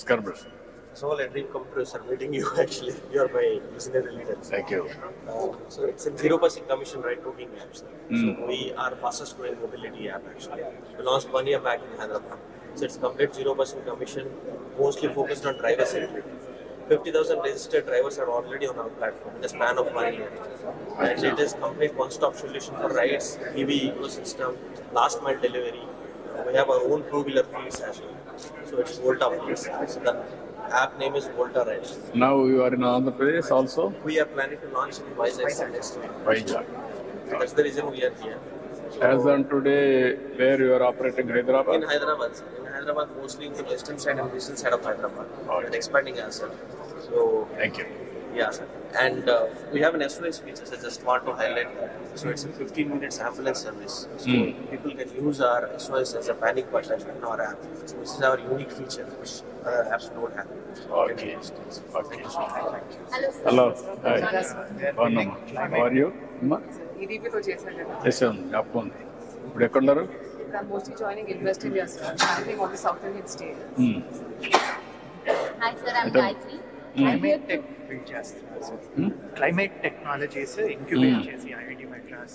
Scarborough. It's all a dream come true, sir. Meeting you actually. You are my visionary leader. Thank you. So it's a 0% commission right booking app, sir. So we are fastest growing mobility app actually. We launched 1 year back in Hyderabad. So it's complete 0% commission, mostly focused on driver safety. 50,000 registered drivers are already on our platform in the span of 1 year. And it is complete one-stop solution for rides, EV ecosystem, last mile delivery. We have our own two-wheeler fleets as well. So it's Volta fleets. So the app name is Volta Rides. Now you are in Andhra Pradesh also? We are planning to launch in Vizag next week. Vizag. So that's the reason we are here. As on today, where you are operating Hyderabad? In Hyderabad, sir. In Hyderabad, mostly in the western side and eastern side of Hyderabad. And expanding as well. So, Thank you. yeah, sir. And we have an SOS features. I just want to highlight. So it's a 15 minutes ambulance service. So people can use our SOS as a panic button in our app. So this is our unique feature which other apps don't have. Okay. Thank you so much. Hello. Hi. How are you? ఈడీపీతో చేశాను కదా. చేసాను. జ్ఞాపకం ఉంది. ఇప్పుడు ఎక్కడున్నారు? Mostly joining invest India sir. Handling on the south Indian state. Hi sir, I'm Gayatri. Climate tech build చేస్తున్నారు sir. Climate technologies incubate చేసి IIT Madras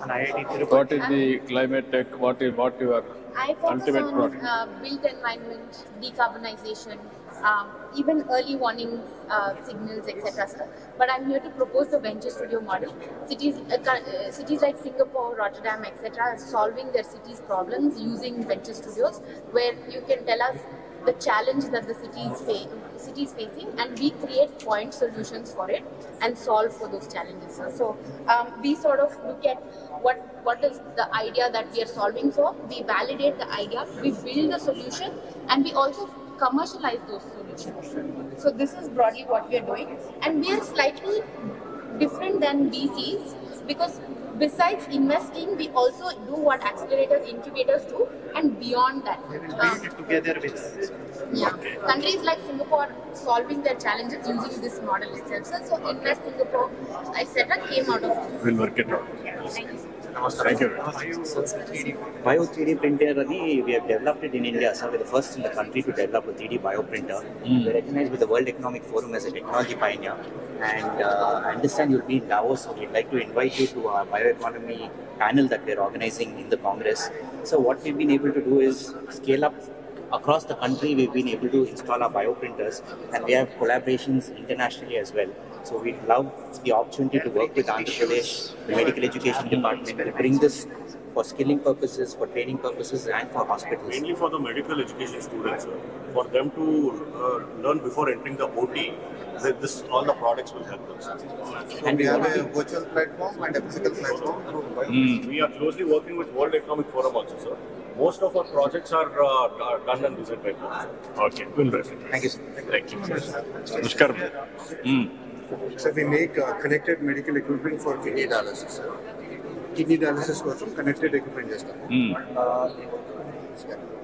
and IIT Tirupati. What is the climate tech? What your I focus ultimate on product? built environment, decarbonization, even early warning signals, etc. Sir. But I'm here to propose the venture studio model. Cities like Singapore, Rotterdam, etc. are solving their cities' problems using venture studios, where you can tell us the challenge that the city is facing, and we create point solutions for it and solve for those challenges. Sir. So we sort of look at what is the idea that we are solving for. We validate the idea, we build the solution, and we also commercialize those solutions. So this is broadly what we are doing, and we are slightly different than VCs because besides investing, we also do what accelerators, incubators do, and beyond that. Build it together with Countries like Singapore solving their challenges using this model itself. So Invest Singapore, etc. came out of this. We'll work it out. Thank you. Thank you. Bio 3D printer, we have developed it in India. So we're the first in the country to develop a 3D bio printer. We're recognized with the World Economic Forum as a technology pioneer. And I understand you'll be in Davos, so we'd like to invite you to our bioeconomy panel that we're organizing in the Congress. So what we've been able to do is scale up across the country. We've been able to install our bio printers, and we have collaborations internationally as well. So we'd love the opportunity to work with Andhra Pradesh, the medical education department, to bring this for skilling purposes, for training purposes, and for hospitals. Mainly for the medical education students, for them to learn before entering the OT. All the products will help them. And we have a virtual platform and a physical platform. We are closely working with World Economic Forum also, sir. Most of our projects are done and designed by them. Okay, we'll work it. Thank you, sir. Thank you. Scarborough. So we make connected medical equipment for kidney dialysis. Kidney dialysis కోసం connected equipment చేస్తాం.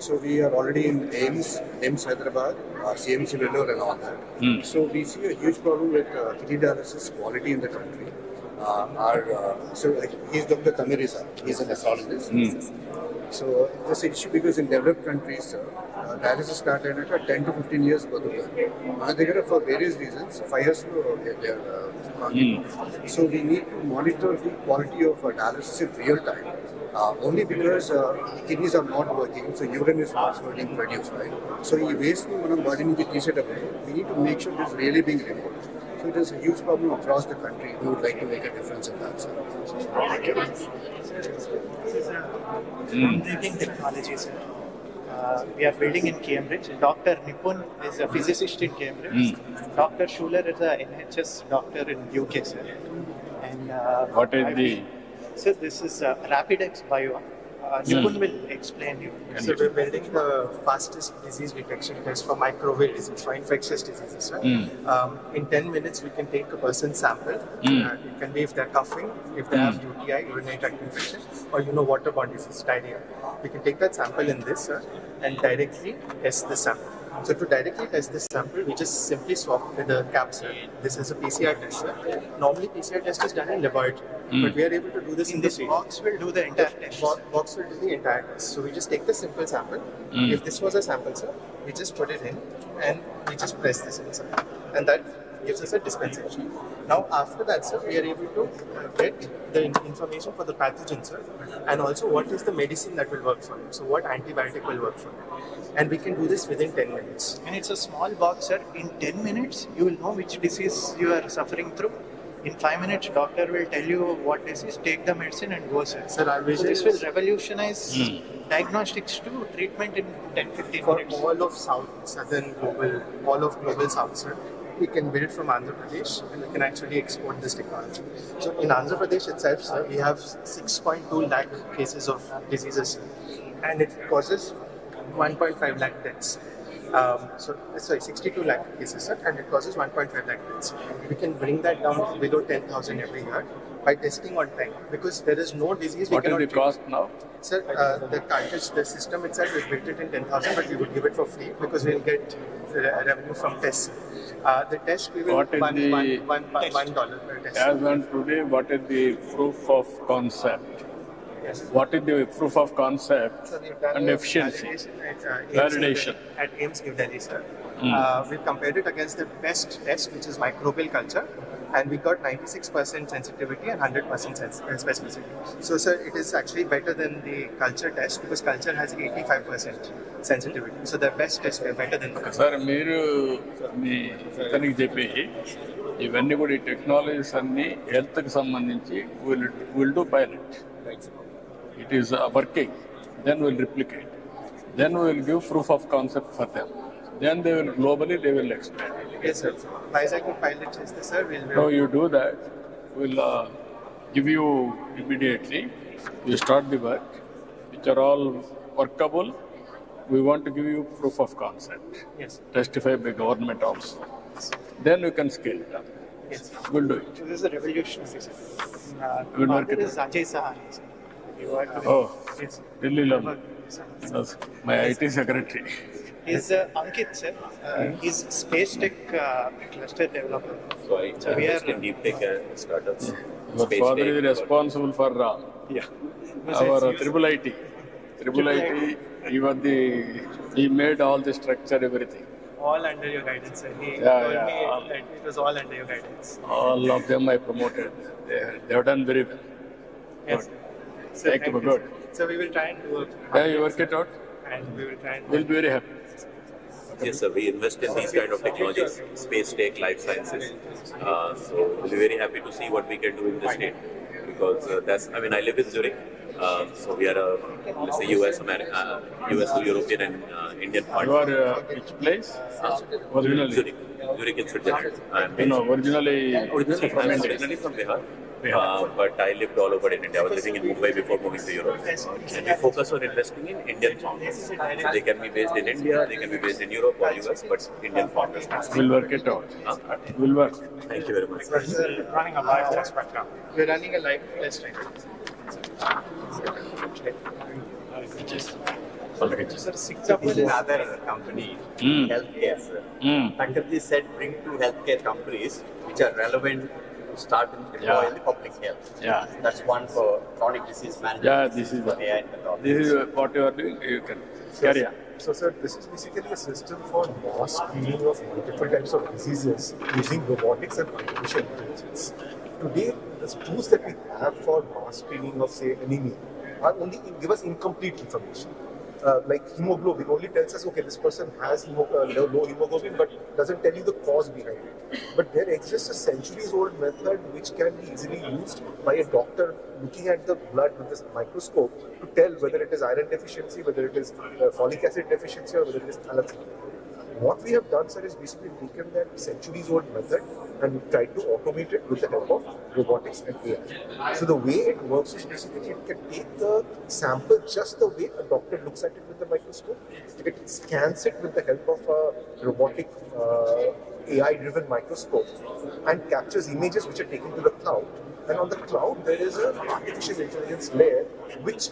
So we are already in AIMS Hyderabad, CMC Vellore and all that. So we see a huge problem with kidney dialysis quality in the country. He's Dr. Tamirisa, he's an astrologist. So it's an issue because in developed countries, dialysis started at 10 to 15 years ago. For various reasons, 5 years so we need to monitor the quality of dialysis in real time. Only because kidneys are not working, so urine is not being produced, right? So ఈ waste ని మనం body నుంచి తీసేటప్పుడు we need to make sure it's really being removed. So it is a huge problem across the country. We would like to make a difference in that, sir. Groundbreaking technology, sir. We are building in Cambridge. Dr. Nipun is a physicist in Cambridge. Dr. Schuler is a NHS doctor in UK, sir. And What is the... So this is RapidX Bio. Nipun will explain you. So we're building the fastest disease detection test for microwave disease, for infectious diseases. Right? In 10 minutes, we can take a person's sample. It can be if they're coughing, if they have UTI, urinary tract infection, or waterborne disease, diarrhea. We can take that sample in this and directly test the sample. So to directly test this sample, we just simply swap with a capsule. This is a PCR test. Normally, PCR test is done in laboratory. but we are able to do this In the this field. box, we'll do the entire test. Box will do the entire test. So we just take the simple sample. If this was a sample, sir, we just put it in and we just press this inside, and that gives us a dispensation. Now after that, sir, we are able to get the information for the pathogen, sir, and also what is the medicine that will work for it. So what antibiotic will work for it, and we can do this within 10 minutes. And it's a small box, sir. In 10 minutes, you will know which disease you are suffering through. In 5 minutes, doctor will tell you what disease, take the medicine and go, sir. Sir, our vision This will is revolutionize diagnostics to treatment in 10-15 for minutes. all of southern global, all of global south, sir. We can build from Andhra Pradesh and we can actually export this technology. So in Andhra Pradesh itself, sir, we have 6.2 lakh cases of diseases, and it causes 1.5 lakh deaths. 62 lakh cases, sir, and it causes 1.5 lakh deaths. We can bring that down below 10,000 every year by testing on time, because there is no disease we What is cannot the treat. cost now? Sir, the cartridge, the system itself is built it in 10,000, but we would give it for free because we'll get revenue from tests. The test we will What is the $1 per test. As on today, what is the proof of concept? Yes. What is the proof of concept So we've done and a efficiency? validation Validation. at AIIMS New Delhi, sir. We've compared it against the best test, which is microbial culture, and we got 96% sensitivity and 100% specificity. So, sir, it is actually better than the culture test because culture has 85% sensitivity. So, the best test is better than the culture. Sir మీరు మీ ఇతనికి చెప్పి ఇవన్నీ కూడా ఈ technologies అన్ని హెల్త్కి సంబంధించి will do pilot it is working then will replicate then will give proof of concept for them then they will globally they will explain. Yes, sir. Vizag would pilot test this, sir. So you do that, we'll give you immediately. You start the work, which are all workable. We want to give you proof of concept. Yes. Testify by government also. Then you can scale it up. Yes. We'll do it. This is a revolutionary, sir. Good work. This is Ajay Sahani, sir. You work with Oh, yes. Delhi love. Sir. That's my IT secretary. He's Ankit, sir. He's space tech cluster developer. So I So we invest are- in DeepTech startups. Your Space father tech, is responsible for our triple IT. Triple IT, he made all the structure, everything. All under your guidance, sir. He Yeah, told yeah, me all- that it was all under your guidance. All of them I promoted. They have done very well. Yes. Good. So Thank you, good. So we will try and do Yeah, you work it out. and we will try and We'll be very happy. Yes, sir. We invest in these kind of technologies, space tech, life sciences. So we'll be very happy to see what we can do in the state, because I live in Zurich. So we are let's say US to European and Indian You partner. are which place? Originally. Zurich in Switzerland. Originally Originally from India. originally from Bihar. Bihar. But I lived all over in India. I was living in Mumbai before moving to Europe. And we focus on investing in Indian founders. So they can be based in India, they can be based in Europe or US, but Indian founders. We'll work it out. We'll work. Thank you very much. running a live test right now. We're running a live test right now. Sir, Singapore is Another company, healthcare. Practically said, bring two healthcare companies which are relevant to start and deploy Yeah. in the public health. Yeah. That's one for chronic disease management. Yeah, this is AI technology. this is what you are doing. You can carry on. So, sir, this is basically a system for mass screening of multiple types of diseases using robotics and artificial intelligence. Today, the tools that we have for mass screening of, say, anemia are only give us incomplete information. Like hemoglobin only tells us, okay, this person has low hemoglobin, but doesn't tell you the cause behind it. But there exists a centuries-old method which can be easily used by a doctor looking at the blood with this microscope to tell whether it is iron deficiency, whether it is folic acid deficiency, or whether it is thalassemia. What we have done, sir, is basically taken that centuries-old method and tried to automate it with the help of robotics and AI. So the way it works is basically it can take the sample just the way a doctor looks at it with the microscope. It scans it with the help of a robotic AI-driven microscope and captures images which are taken to the cloud. And on the cloud, there is an artificial intelligence layer which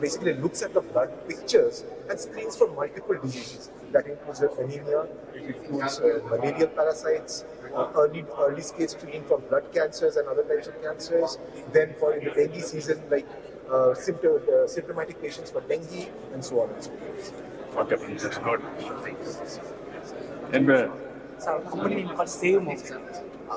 basically looks at the blood pictures and screens for multiple diseases. That includes anemia, it includes malarial parasites, early stage screening for blood cancers and other types of cancers. Then for in the dengue season, like symptomatic patients for dengue and so on and so forth. Okay, that's good. And Our company name called Save Move, sir.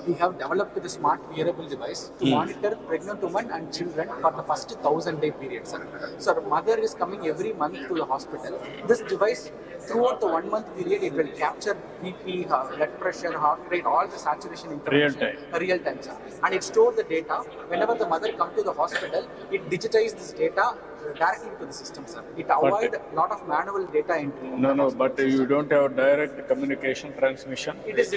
We have developed the smart wearable device to monitor pregnant women and children for the first 1,000-day period, sir. So our mother is coming every month to the hospital. This device, throughout the 1 month period, it will capture BP, blood pressure, heart rate, all the saturation information. Real time, sir. And it stores the data. Whenever the mother comes to the hospital, it digitizes this data directly to the system, sir. It avoids a lot of manual data entry. No, but you don't have direct communication transmission. It has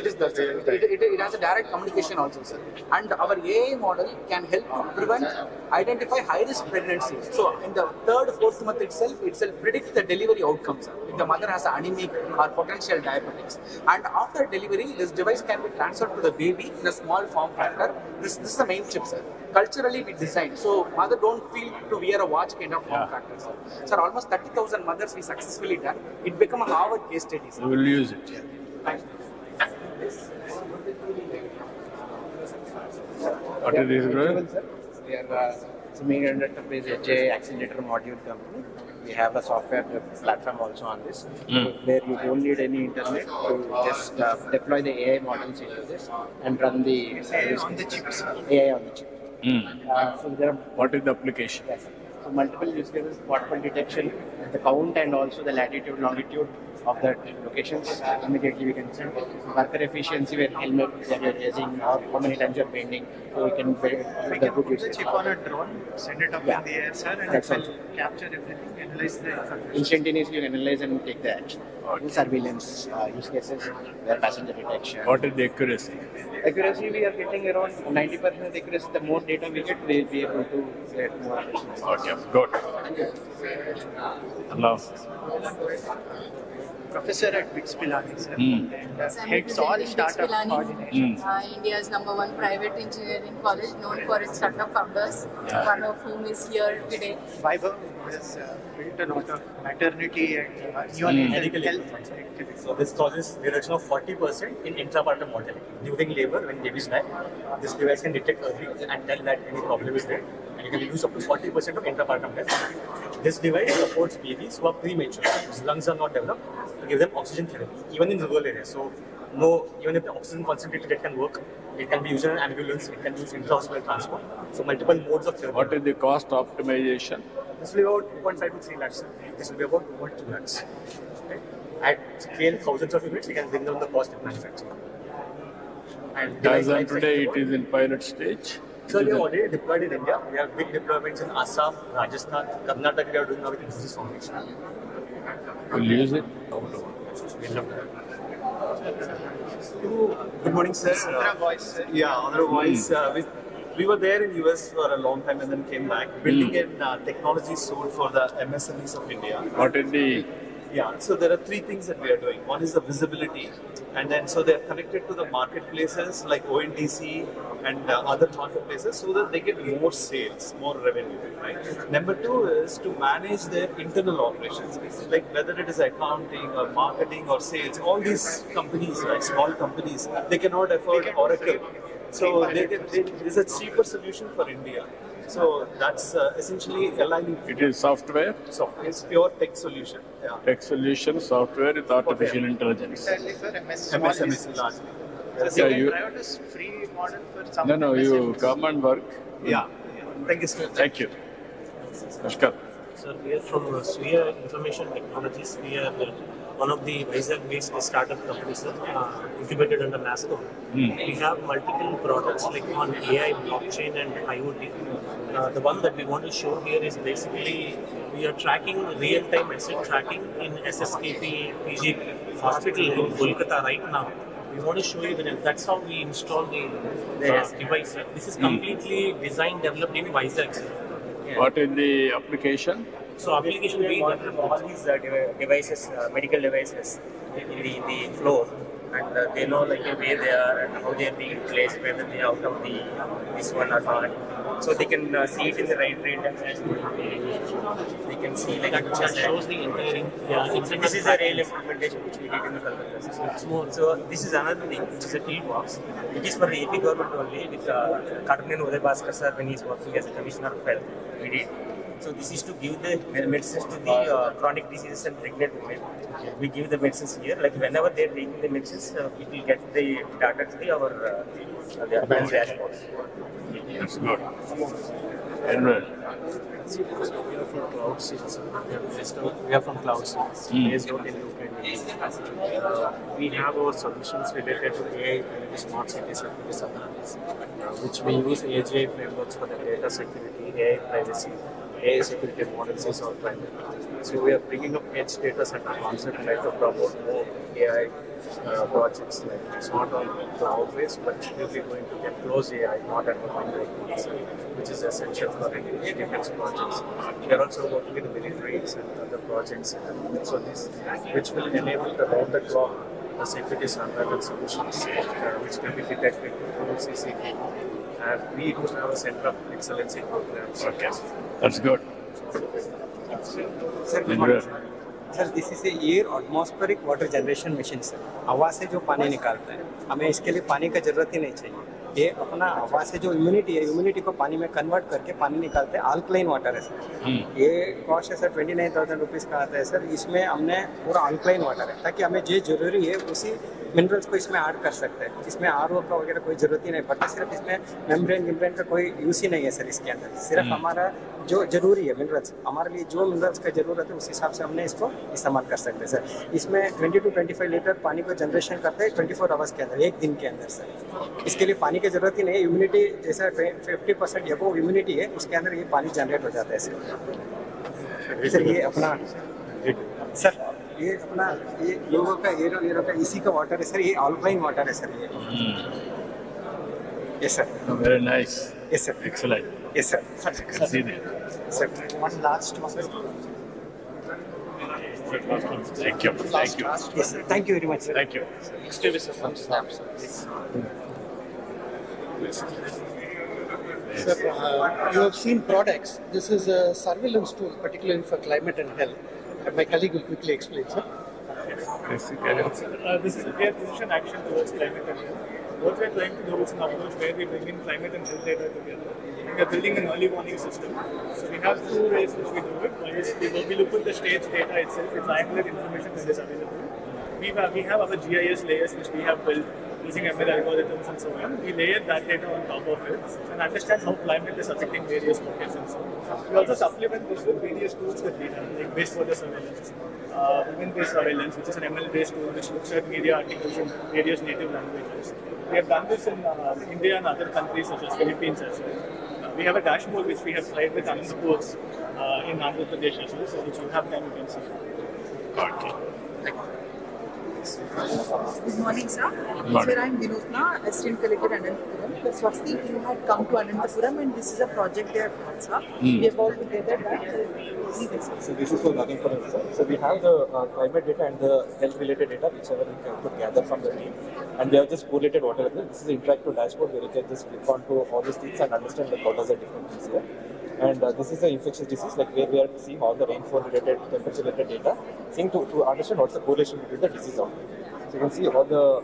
a direct communication also, sir. And our AI model can help to prevent, identify high-risk pregnancy. So in the third, fourth month itself predicts the delivery outcomes, sir. If the mother has anemic or potential diabetics. And after delivery, this device can be transferred to the baby in a small form factor. This is the main chip, sir. Culturally, we designed so mother don't feel to wear a watch kind of form factor, sir. Sir, almost 30,000 mothers we successfully done. It become a Harvard case study, sir. We will use it. Thank you. What is this, brother? We are semi-enterprise HA accelerator module company. We have a software platform also on this, where you don't need any internet. You just deploy the AI models into this and run the AI on the chips. AI on the chip. So there are What is the application? so multiple use cases: portable detection, the count, and also the latitude, longitude of that locations. Immediately we can send worker efficiency, where helmet that you're raising or how many times you're bending, so we can build the good Put the use chip on a drone, send it up in the air, sir, and That's it will capture everything, analyze the information. Instantaneously you analyze and take the action. Surveillance use cases, where passenger detection. What is the accuracy? Accuracy, we are getting around 90% accuracy. The more data we get, we'll be able to get more accuracy. Okay, good. Hello. Professor at BITS Pilani, sir, Hmm. and heads all startup coordination. India's #1 private engineering college, known for its startup founders, one of whom is here today. Fiber has built a lot of maternity and neonatal health activities. So this causes reduction of 40% in intrapartum mortality. During labor, when babies die, this device can detect early and tell that any problem is there, and you can reduce up to 40% of intrapartum death. This device supports babies who are premature, whose lungs are not developed, to give them oxygen therapy, even in rural areas. So, even if the oxygen concentrated, it can work. It can be used in an ambulance. It can be used in intra-hospital transport. So, multiple modes of therapy. What is the cost optimization? This will be about 2.5 to 3 lakhs. This will be about 2.2 lakhs. Okay? At scale, thousands of units, we can bring down the cost of manufacturing. And As of today, it is in pilot stage. So we have already deployed in India. We have big deployments in Assam, Rajasthan, Karnataka. We are doing now with Infosys Foundation. We'll use it. Good morning, sir. Andhra voice, sir. Andhra voice. We were there in US for a long time and then came back, building in technology sold for the MSMEs of India. What is the So there are three things that we are doing. One is the visibility, and then so they're connected to the marketplaces like ONDC and other marketplaces so that they get more sales, more revenue, right? Number two is to manage their internal operations, like whether it is accounting or marketing or sales. All these companies, right, small companies, they cannot afford Oracle. So there's a cheaper solution for India. So that's essentially aligning. It is software? Software. It's pure tech solution. Yeah. Tech solution, software with artificial intelligence. Entirely for MSMEs largely. So you can try out this free model for some. No, you come and work. Yeah. Thank you, sir. Thank you. Vishaka. Sir, we are from Sphere Information Technologies. We are one of the Vizag-based startup companies, incubated under NASCO. We have multiple products like on AI, blockchain, and IoT. The one that we want to show here is basically we are tracking real-time asset tracking in SSKP PG hospital in Kolkata right now. We want to show you that's how we install the device. This is completely designed, developed in Vizag. What is the application? So application we developed all these devices, medical devices in the floor, and they know like where they are and how they are being placed, whether they are out of the this one or not. So they can see it in the right rate and they can see like that shows the entire. So this is a real implementation which we did in the Calcutta system. So this is another thing, which is a team box. It is for the AP government only with Karnan Uday Bhaskar sir when he is working as a commissioner of health. We did. So this is to give the medicines to the chronic diseases and pregnant women. We give the medicines here. Like whenever they are taking the medicines, it will get the data to our dashboard. That's good. And well, We are from Cloud Seeds. We are from Cloud Seeds, based out in UK. We have our solutions related to AI and smart cities and business analysis, which we use AGI frameworks for the data security, AI privacy, AI security models is our primary. So we are bringing up edge data center concept like to promote more AI projects. Like it's not on cloud based, but we'll be going to get close AI, not at the binary keys, which is essential for any defense projects. We are also working with the militaries and other projects. So this, which will enable the round the clock security survival solutions, which can be detected through CCTV. And we do have a center of excellence in programs. okay, that's good. Sir, good morning, sir. Sir this is air atmospheric water generation machine sir. हवा से जो पानी निकालता है, हमें इसके लिए पानी का जरूरत ही नहीं चाहिए. ये अपना हवा से जो ह्यूमिडिटी है, ह्यूमिडिटी को पानी में कन्वर्ट करके पानी निकालते हैं. अल्कलाइन वाटर है सर. ये कॉस्ट है सर 29,000 रुपीज़ का आता है सर. इसमें हमने पूरा अल्कलाइन वाटर है ताकि हमें जो जरूरी है उसी मिनरल्स को इसमें ऐड कर सकते हैं. इसमें आरओ का वगैरह कोई ज़रूरत ही नहीं पड़ता. सिर्फ इसमें मेम्ब्रेन का कोई यूज़ ही नहीं है सर इसके अंदर. सिर्फ हमारा जो जरूरी है मिनरल्स, हमारे लिए जो मिनरल्स का ज़रूरत है उस हिसाब से हमने इसको इस्तेमाल कर सकते हैं सर. इसमें 20 to 25 लीटर पानी को जनरेशन करते हैं 24 आवर्स के अंदर, एक दिन के अंदर सर. इसके लिए पानी की ज़रूरत ही नहीं है. ह्यूमिडिटी जैसा 50% एबोव ह्यूमिडिटी है उसके अंदर ये पानी जनरेट हो जाता है सर. सर ये अपना सर ये अपना ये लोगों का एरो का इसी का वाटर है सर. ये अल्कलाइन वाटर है सर. ये yes sir. Very nice. Yes, sir. Excellent. Yes, sir. I can see that. Sir, one last one. Thank you. Thank you. Yes, sir. Thank you very much, sir. Thank you. Next is from Snaps. Sir, you have seen products. This is a surveillance tool, particularly for climate and health. My colleague will quickly explain, sir. Yes, you can. This is a precision action towards climate and health. What we are trying to do is an approach where we bring in climate and health data together. We are building an early warning system. So we have two ways which we do it. One is we look at the state's data itself, the triangular information that is available. We have our GIS layers which we have built using ML algorithms and so on. We layer that data on top of it and understand how climate is affecting various markets and so on. We also supplement this with various tools that we have, like base weather surveillance, women-based surveillance, which is an ML-based tool which looks at media articles in various native languages. We have done this in India and other countries such as Philippines as well. We have a dashboard which we have tried with Anandapur in Andhra Pradesh as well, so if you have time you can see. Okay. Good morning, sir. Sir, I am Vinodna, Assistant Collector Anantapuram. The Swasti team had come to Anantapuram and this is a project they have done, sir. We have all together done. So this is for Anantapuram, sir. So we have the climate data and the health related data, whichever we can gather from the team. And we have just correlated whatever. This is an interactive dashboard where you can just click onto all these things and understand like what are the different things here. And this is the infectious disease, like where we are seeing all the rainfall related, temperature related data, seeing to understand what's the correlation between the disease outbreak. So you can see all the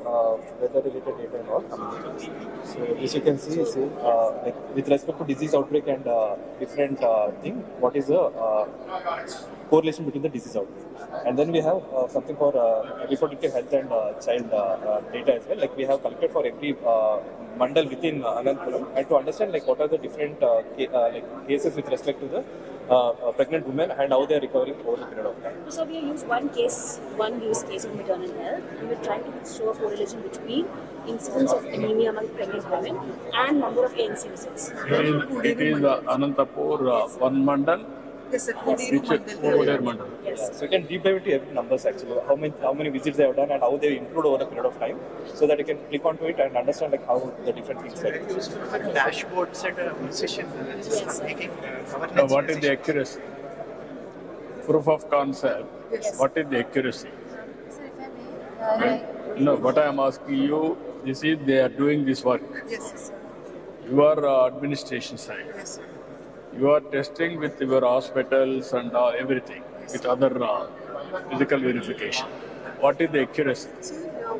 weather related data and all coming. So this you can see is like with respect to disease outbreak and different thing, what is the correlation between the disease outbreak. And then we have something for reproductive health and child data as well. Like we have collected for every mandal within Anantapuram, and to understand like what are the different like cases with respect to the pregnant women and how they are recovering over a period of time. So we use one use case of maternal health, and we're trying to show a correlation between incidence of anemia among pregnant women and number of ANC visits. It is Anantapur one mandal. Yes, sir. Mandal. Yes. So you can deep dive into every numbers actually, how many visits they have done and how they improved over a period of time, so that you can click onto it and understand like how the different things are. Dashboards and a musician making Now, what is the accuracy? Proof of concept. Yes. What is the accuracy? Sir, if I may, No, what I am asking you, this is they are doing this work. Yes, sir. You are administration side. Yes, sir. You are testing with your hospitals and everything, with other physical verification. What is the accuracy? So,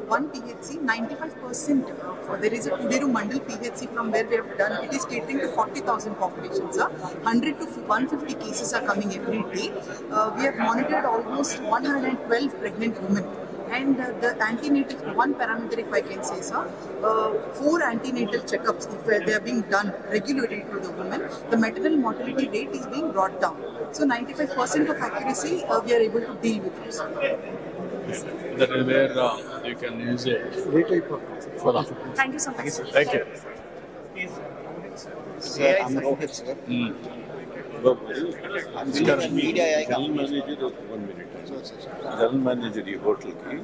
one PHC, 95%. There is a Tuderu Mandal PHC from where we have done. It is catering to 40,000 populations. 100 to 150 cases are coming every day. We have monitored almost 112 pregnant women. And the antenatal, one parameter if I can say, sir, 4 antenatal checkups, if they are being done regularly to the women, the maternal mortality rate is being brought down. So 95% of accuracy we are able to deal with it. That is where you can use it. For that. Thank you so much. Thank you. Sir, I'm Rohit, sir. Media general manager, 1 minute. General manager ఈ హోటల్కి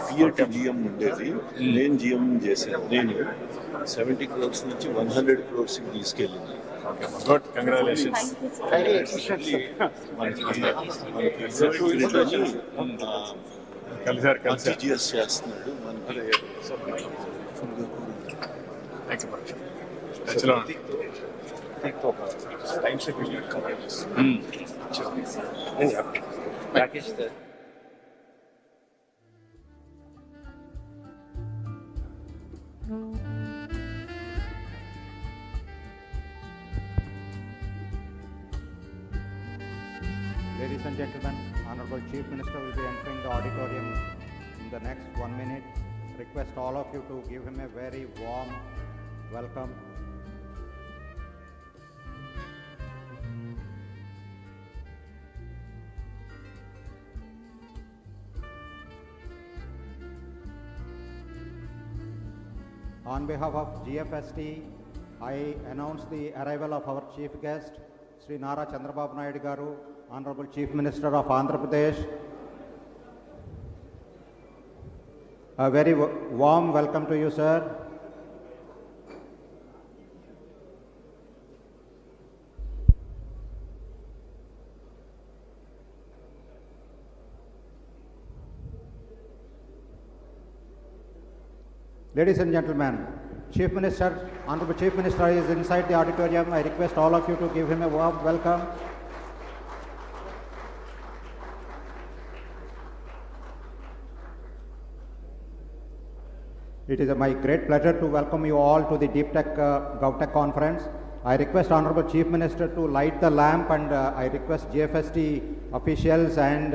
పిఎట్ GM ఉండేది. నేను GM చేశాను. నేను 70 crores నుంచి 100 crores తీసుకెళ్ళింది. Good, congratulations. GS చేస్తున్నాడు Rakesh, sir. Ladies and gentlemen, Honorable Chief Minister will be entering the auditorium in the next 1 minute. Request all of you to give him a very warm welcome. On behalf of GFST, I announce the arrival of our chief guest, Sri Nara Chandrababu Naidu Garu, Honorable Chief Minister of Andhra Pradesh. A very warm welcome to you, sir. Ladies and gentlemen, Chief Minister, Honorable Chief Minister is inside the auditorium. I request all of you to give him a warm welcome. It is my great pleasure to welcome you all to the DeepTech GovTech conference. I request Honorable Chief Minister to light the lamp, and I request GFST officials and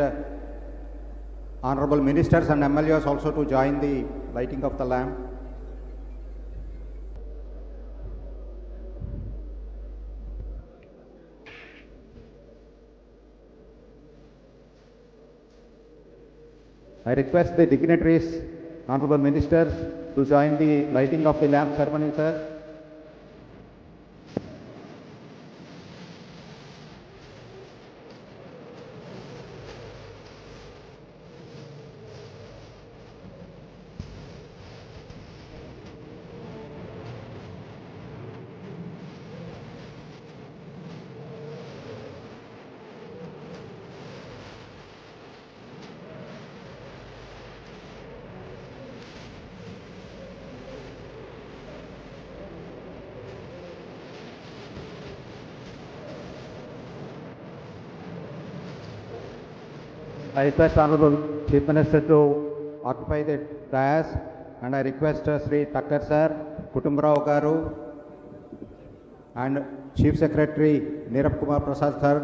Honorable Ministers and MLAs also to join the lighting of the lamp. I request the dignitaries, Honorable Ministers, to join the lighting of the lamp ceremony, sir. I request Honorable Chief Minister to occupy the dais, and I request Sri Thakkar Sir, Kutumbarao Garu, and Chief Secretary Nirab Kumar Prasad Sir